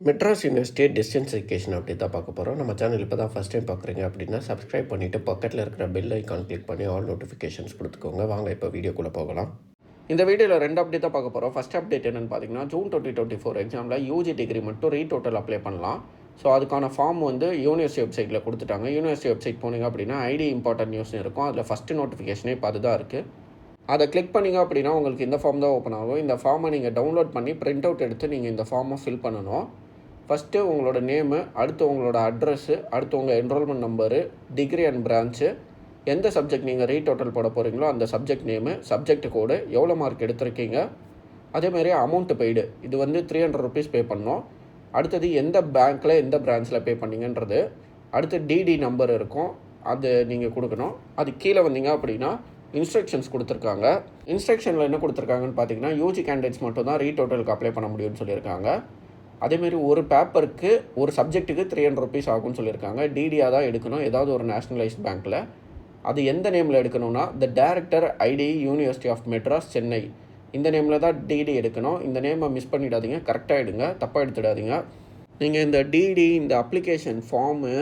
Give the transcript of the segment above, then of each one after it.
Madras university distance education அப்படி தான் பார்க்க போகிறோம். நம்ம சேனல் இப்போ தான் ஃபஸ்ட் டைம் பார்க்குறீங்க அப்படின்னா சப்ஸ்கிரைப் பண்ணிவிட்டு பக்கத்தில் இருக்கிற பெல் ஐக்கான் கிளிக் பண்ணி ஆல் நோட்டிஃபிகேஷன்ஸ் கொடுத்துக்கோங்க. வாங்க இப்போ வீடியோக்குள்ளே போகலாம். இந்த வீடியோவில் 2 அப்டேட் தான் பார்க்க போகிறோம். ஃபஸ்ட் அப்டேட் என்னென்னு பார்த்தீங்கன்னா, ஜூன் 2024 எக்ஸாமில் யூஜி டிகிரி மட்டும் ரீடோட்டல் அப்ளை பண்ணலாம். ஸோ அதுக்கான ஃபார்ம் வந்து யூனிவர்சிட்டி வெப்சைட்டில் கொடுத்துட்டாங்க. யூனிவர்சிட்டி வெப்சைட் போனீங்க அப்படின்னா ஐடி இம்பார்ட்டன்ட் நியூஸ்னு இருக்கும். அதில் ஃபஸ்ட்டு நோட்டிஃபிகேஷனே இப்போ அதுதான் இருக்குது. அதை கிளிக் பண்ணிங்க அப்படின்னா உங்களுக்கு இந்த ஃபார்ம் தான் ஓப்பன் ஆகும். இந்த ஃபார்மை நீங்கள் டவுன்லோட் பண்ணி பிரிண்ட் அவுட் எடுத்து நீங்கள் இந்த ஃபார்மை ஃபில் பண்ணணும். ஃபஸ்ட்டு உங்களோட நேமு, அடுத்து உங்களோட அட்ரஸ்ஸு, அடுத்து உங்கள் enrolment number, degree and branch, எந்த சப்ஜெக்ட் நீங்கள் ரீடோட்டல் போட போகிறீங்களோ அந்த சப்ஜெக்ட் நேமு, சப்ஜெக்ட் கோடு, எவ்வளோ மார்க் எடுத்திருக்கீங்க, அதேமாதிரி அமௌண்ட்டு பெய்டு, இது வந்து 300 ருபீஸ் பே பண்ணோம். அடுத்தது எந்த பேங்க்கில் எந்த பிரான்ச்சில் பே பண்ணிங்கன்றது, அடுத்து டிடி நம்பர் இருக்கும், அது நீங்கள் கொடுக்கணும். அது கீழே வந்தீங்க அப்படின்னா இன்ஸ்ட்ரக்ஷன்ஸ் கொடுத்துருக்காங்க. இன்ஸ்ட்ரக்ஷனில் என்ன கொடுத்துருக்காங்கன்னு பார்த்தீங்கன்னா, யூஜி கேண்டிடேட்ஸ் மட்டும் தான் ரீடோட்டலுக்கு அப்ளை பண்ண முடியும்னு சொல்லியிருக்காங்க. அதேமாரி ஒரு பேப்பருக்கு ஒரு சப்ஜெக்ட்டுக்கு 300 ருபீஸ் ஆகும்னு சொல்லியிருக்காங்க. டிடியாக தான் எடுக்கணும், ஏதாவது ஒரு நேஷ்னலைஸ்ட் பேங்க்கில். அது எந்த நேமில் எடுக்கணும்னா, the director IDE university of Madras Chennai, இந்த நேமில் தான் டிடி எடுக்கணும். இந்த நேமை மிஸ் பண்ணிடாதீங்க, கரெக்டாக எடுங்க, தப்பாக எடுத்துடாதீங்க. நீங்கள் இந்த டிடி, இந்த அப்ளிகேஷன் ஃபார்மு,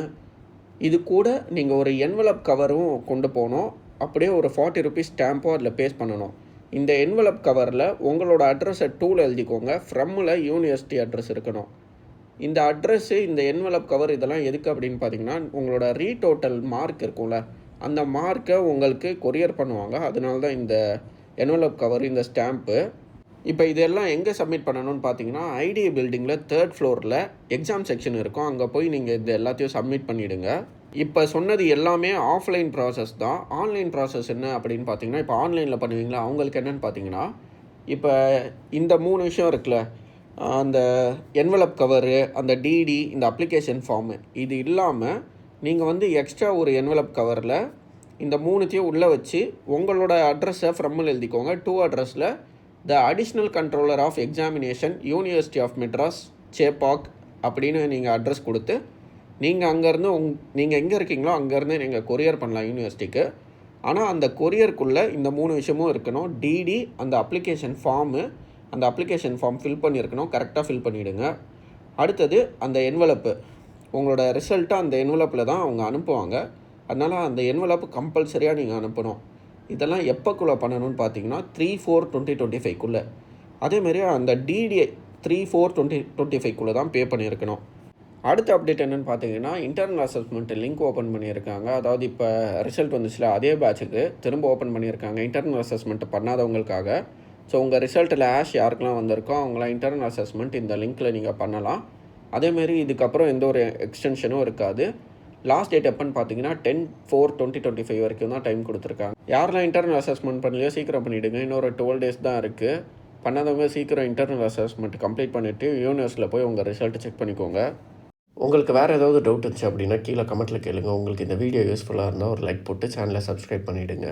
இது கூட நீங்கள் ஒரு என்வலப் கவரும் கொண்டு போகணும். அப்படியே ஒரு 40 ருபீஸ் ஸ்டாம்பும் அதில் பேஸ்ட் பண்ணணும். இந்த என்வலப் கவரில் உங்களோட அட்ரஸை 2ல் எழுதிக்கோங்க. ஃப்ரம்மில் யூனிவர்சிட்டி அட்ரஸ் இருக்கணும். இந்த அட்ரஸ்ஸு, இந்த என்வலப் கவர் இதெல்லாம் எதுக்கு அப்படின்னு பார்த்தீங்கன்னா, உங்களோட ரீடோட்டல் மார்க் இருக்கும்ல, அந்த மார்க்கை உங்களுக்கு கொரியர் பண்ணுவாங்க. அதனால தான் இந்த என்வலப் கவர், இந்த ஸ்டாம்ப்பு. இப்போ இதெல்லாம் எங்கே சப்மிட் பண்ணணும்னு பார்த்தீங்கன்னா, ஐடிஐ பில்டிங்கில் 3rd ஃப்ளோரில் எக்ஸாம் செக்ஷன் இருக்கும். அங்கே போய் நீங்கள் இது எல்லாத்தையும் சப்மிட் பண்ணிவிடுங்க. இப்போ சொன்னது எல்லாமே ஆஃப்லைன் ப்ராசஸ் தான். ஆன்லைன் ப்ராசஸ் என்ன அப்படின்னு பார்த்தீங்கன்னா, இப்போ ஆன்லைனில் பண்ணுவீங்களா, அவங்களுக்கு என்னென்னு பார்த்தீங்கன்னா, இப்போ இந்த 3 விஷயம் இருக்குல்ல, அந்த என்வலப் கவரு, அந்த டிடி, இந்த அப்ளிகேஷன் ஃபார்மு, இது இல்லாமல் நீங்கள் வந்து எக்ஸ்ட்ரா ஒரு என்வலப் கவரில் இந்த 3த்தையும் உள்ளே வச்சு உங்களோட அட்ரஸை ஃப்ரம்மில் எழுதிக்கோங்க. 2 அட்ரஸில் the additional controller of examination university of Madras Chepauk அப்படின்னு நீங்கள் அட்ரஸ் கொடுத்து, நீங்கள் அங்கேருந்து நீங்கள் எங்கே இருக்கீங்களோ அங்கேருந்து நீங்கள் கொரியர் பண்ணலாம் யூனிவர்சிட்டிக்கு. ஆனால் அந்த கொரியருக்குள்ளே இந்த 3 விஷயமும் இருக்கணும். டிடி, அந்த அப்ளிகேஷன் ஃபார்மு, அந்த அப்ளிகேஷன் ஃபார்ம் ஃபில் பண்ணியிருக்கணும், கரெக்டாக ஃபில் பண்ணிவிடுங்க. அடுத்தது அந்த என்வலப்பு, உங்களோட ரிசல்ட்டை அந்த என்வலப்பில் தான் அவங்க அனுப்புவாங்க. அதனால் அந்த என்வலப்பு கம்பல்சரியாக நீங்கள் அனுப்பணும். இதெல்லாம் எப்போக்குள்ளே பண்ணணும்னு பார்த்தீங்கன்னா 3/4/2025க்குள்ளே. அதேமாரி அந்த டிடியை 3/4/2025க்குள்ளே தான் பே பண்ணியிருக்கணும். அடுத்த அப்டேட் என்னென்னு பார்த்தீங்கன்னா, இன்டர்னல் அசஸ்மெண்ட் லிங்க் ஓப்பன் பண்ணியிருக்காங்க. அதாவது இப்போ ரிசல்ட் வந்துச்சுல, அதே பேட்சுக்கு திரும்ப ஓப்பன் பண்ணியிருக்காங்க இன்டர்னல் அசஸ்மெண்ட் பண்ணாதவங்களுக்காக. ஸோ உங்கள் ரிசல்ட்டில் யாருக்கெல்லாம் வந்திருக்கோ அவங்களாம் இன்டர்னல் அசஸ்மெண்ட் இந்த லிங்க்கில் நீங்கள் பண்ணலாம். அதேமாரி இதுக்கப்புறம் எந்த ஒரு எக்ஸ்டென்ஷனும் இருக்காது. லாஸ்ட் டேட் எப்போன்னு பார்த்தீங்கன்னா 10/4/2025 வரைக்கும் தான் டைம் கொடுத்துருக்காங்க. யாரெல்லாம் இன்டர்னல் அசஸ்மெண்ட் பண்ணலையோ சீக்கிரம் பண்ணிவிடுங்க. இன்னொரு 12 டேஸ் தான் இருக்குது. பண்ணாதவங்க சீக்கிரம் இன்டர்னல் அசஸ்மெண்ட் கம்ப்ளீட் பண்ணிவிட்டு யூனிவர்சிட்டியில் போய் உங்கள் ரிசல்ட்டை செக் பண்ணிக்கோங்க. உங்களுக்கு வேறு ஏதாவது டவுட் இருந்துச்சு அப்படின்னா கீழே கமெண்ட்டில் கேளுங்க. உங்களுக்கு இந்த வீடியோ யூஸ்ஃபுல்லாக இருந்தால் ஒரு லைக் போட்டு சேனலை சப்ஸ்கிரைப் பண்ணிவிடுங்க.